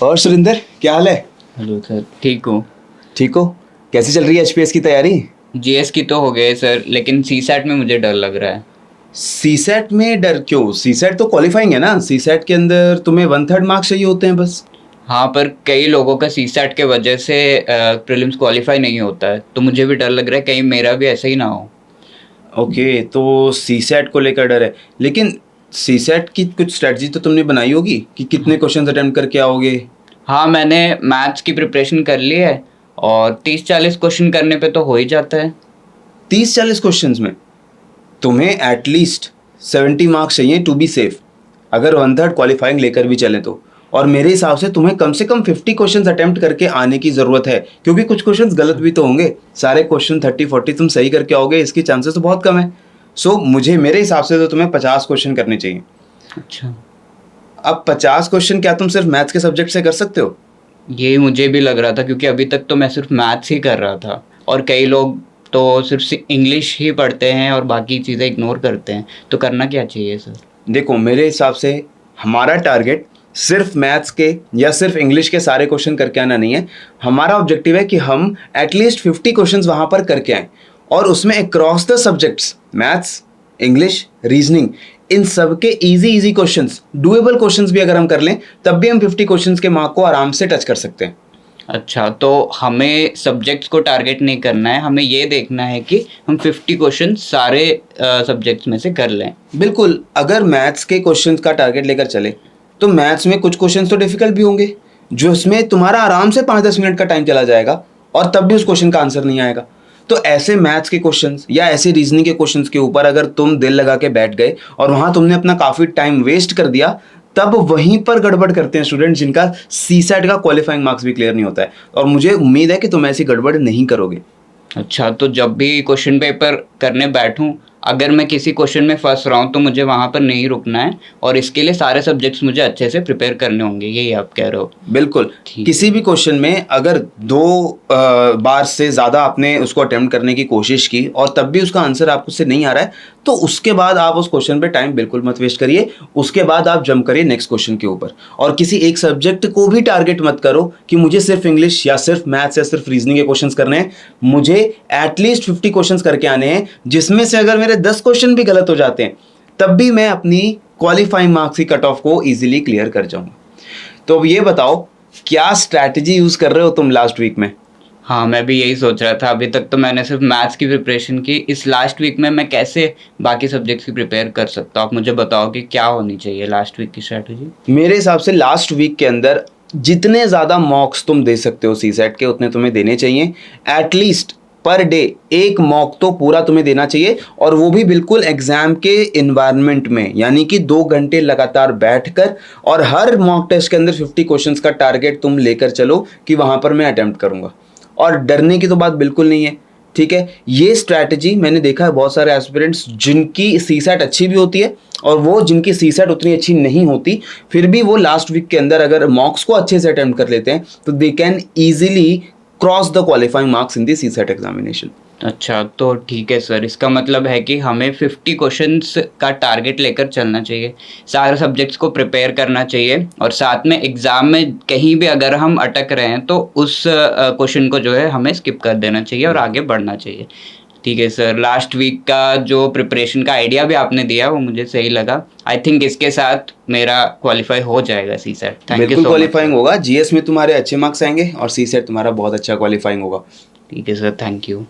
और सुरिंदर, क्या हाल है? हेलो सर, ठीक हूँ। ठीक हो? कैसी चल रही है एचपीएस की तैयारी? जीएस की तो हो गए सर, लेकिन सीसैट में मुझे डर लग रहा है। सीसेट में डर क्यों? सीसेट तो क्वालिफाइंग है ना। सीसेट के अंदर तुम्हें 1/3 मार्क्स चाहिए होते हैं बस। हाँ, पर कई लोगों का सीसैट के वजह से प्रीलिम्स क्वालिफाई नहीं होता है, तो मुझे भी डर लग रहा है कहीं मेरा भी ऐसा ही ना हो। ओके, तो सीसेट को लेकर डर है, लेकिन सीसेट की कुछ स्ट्रेटजी तो तुमने बनाई होगी कि कितने क्वेश्चंस अटेम्प्ट करके आओगे। हाँ, मैंने मैथ्स की प्रिपरेशन कर ली है और 30-40 क्वेश्चन करने पे तो हो ही जाता है। 30-40 क्वेश्चंस में तुम्हें एटलीस्ट 70 मार्क्स चाहिए टू बी सेफ, अगर 1/3 क्वालिफाइंग लेकर भी चले तो। और मेरे हिसाब से कम 50 क्वेश्चंस अटेम्प्ट करके आने की ज़रूरत है, क्योंकि कुछ क्वेश्चंस गलत भी तो होंगे। सारे क्वेश्चन 30-40 तुम सही करके आओगे, इसकी चांसेस तो बहुत कम है। सो मुझे मेरे हिसाब से तो तुम्हें 50 क्वेश्चन करने चाहिए। अच्छा, अब 50 क्वेश्चन क्या तुम सिर्फ मैथ्स के सब्जेक्ट से कर सकते हो? यही मुझे भी लग रहा था, क्योंकि अभी तक तो मैं सिर्फ मैथ्स ही कर रहा था और कई लोग तो सिर्फ इंग्लिश ही पढ़ते हैं और बाकी चीज़ें इग्नोर करते हैं। तो करना क्या चाहिए सर? देखो, मेरे हिसाब से हमारा टारगेट सिर्फ मैथ्स के या सिर्फ इंग्लिश के सारे क्वेश्चन करके आना नहीं है। हमारा ऑब्जेक्टिव है कि हम एटलीस्ट 50 क्वेश्चंस वहाँ पर करके आएँ, और उसमें across the subjects maths, English, reasoning, इन सब के इजी क्वेश्चंस, डुएबल क्वेश्चंस भी अगर हम कर लें, तब भी हम 50 क्वेश्चंस के मार्क को आराम से टच कर सकते हैं। अच्छा, तो हमें सब्जेक्ट्स को टारगेट नहीं करना है, हमें ये देखना है कि हम 50 क्वेश्चन सारे सब्जेक्ट्स में से कर लें। बिल्कुल, अगर मैथ्स के क्वेश्चंस का टारगेट लेकर चले तो मैथ्स में कुछ क्वेश्चंस तो डिफिकल्ट भी होंगे, जो उसमें तुम्हारा आराम से 5-10 मिनट का टाइम चला जाएगा और तब भी उस क्वेश्चन का आंसर नहीं आएगा। तो ऐसे मैथ्स के क्वेश्चंस या ऐसे रीजनिंग के क्वेश्चंस के ऊपर अगर तुम दिल लगा के बैठ गए और वहां तुमने अपना काफ़ी टाइम वेस्ट कर दिया, तब वहीं पर गड़बड़ करते हैं स्टूडेंट जिनका सीसेट का क्वालिफाइंग मार्क्स भी क्लियर नहीं होता है। और मुझे उम्मीद है कि तुम ऐसी गड़बड़ नहीं करोगे। अच्छा, तो जब भी क्वेश्चन पेपर करने बैठूं, अगर मैं किसी क्वेश्चन में फंस रहा हूं तो मुझे वहां पर नहीं रुकना है और इसके लिए सारे सब्जेक्ट्स मुझे अच्छे से प्रिपेयर करने होंगे, यही आप कह रहे हो? बिल्कुल। ठीक किसी है। भी क्वेश्चन में अगर 2 बार से ज़्यादा आपने उसको अटेम्प्ट करने की कोशिश की और तब भी उसका आंसर आपको से नहीं आ रहा है, तो उसके बाद आप उस क्वेश्चन पे टाइम बिल्कुल मत वेस्ट करिए। उसके बाद आप जंप करिए नेक्स्ट क्वेश्चन के ऊपर, और किसी एक सब्जेक्ट को भी टारगेट मत करो कि मुझे सिर्फ इंग्लिश या सिर्फ मैथ्स या सिर्फ रीजनिंग के क्वेश्चंस करने हैं। मुझे एटलीस्ट 50 क्वेश्चंस करके आने हैं, जिसमें से अगर मेरे 10 क्वेश्चन भी गलत हो जाते हैं, तब भी मैं अपनी क्वालिफाइंग मार्क्स की कट ऑफ को ईजिली क्लियर कर जाऊंगा। तो अब ये बताओ, क्या स्ट्रैटेजी यूज कर रहे हो तुम लास्ट वीक में? हाँ, मैं भी यही सोच रहा था। अभी तक तो मैंने सिर्फ मैथ्स की प्रिपरेशन की, इस लास्ट वीक में मैं कैसे बाकी सब्जेक्ट्स की प्रिपेयर कर सकता हूँ? आप मुझे बताओ कि क्या होनी चाहिए लास्ट वीक की स्ट्रैटेजी। मेरे हिसाब से लास्ट वीक के अंदर जितने ज़्यादा मॉक्स तुम दे सकते हो सीसेट के, उतने तुम्हें देने चाहिए। एटलीस्ट पर डे एक मॉक तो पूरा तुम्हें देना चाहिए, और वो भी बिल्कुल एग्जाम के इन्वायरमेंट में, यानी कि 2 घंटे लगातार बैठकर, और हर मॉक टेस्ट के अंदर 50 क्वेश्चंस का टारगेट तुम लेकर चलो कि वहां पर मैं अटेम्प्ट करूंगा। और डरने की तो बात बिल्कुल नहीं है, ठीक है। ये स्ट्रैटेजी मैंने देखा है बहुत सारे एस्पिरेंट्स जिनकी सीसेट अच्छी भी होती है और वो जिनकी सीसेट उतनी अच्छी नहीं होती, फिर भी वो लास्ट वीक के अंदर अगर मॉक्स को अच्छे से अटेम्प्ट कर लेते हैं तो they can easily cross the qualifying marks in the CSAT examination. अच्छा, तो ठीक है सर, इसका मतलब है कि हमें 50 क्वेश्चंस का टारगेट लेकर चलना चाहिए, सारे सब्जेक्ट्स को प्रिपेयर करना चाहिए और साथ में एग्ज़ाम में कहीं भी अगर हम अटक रहे हैं तो उस क्वेश्चन को जो है हमें स्किप कर देना चाहिए और आगे बढ़ना चाहिए। ठीक है सर, लास्ट वीक का जो प्रिपरेशन का आइडिया भी आपने दिया वो मुझे सही लगा। आई थिंक इसके साथ मेरा क्वालिफाई हो जाएगा सीसेट। थैंक यू बिल्कुल सो मच क्वालिफाइंग सर। होगा, जीएस में तुम्हारे अच्छे मार्क्स आएंगे और सीसेट तुम्हारा बहुत अच्छा क्वालिफाइंग होगा। ठीक है सर, थैंक यू।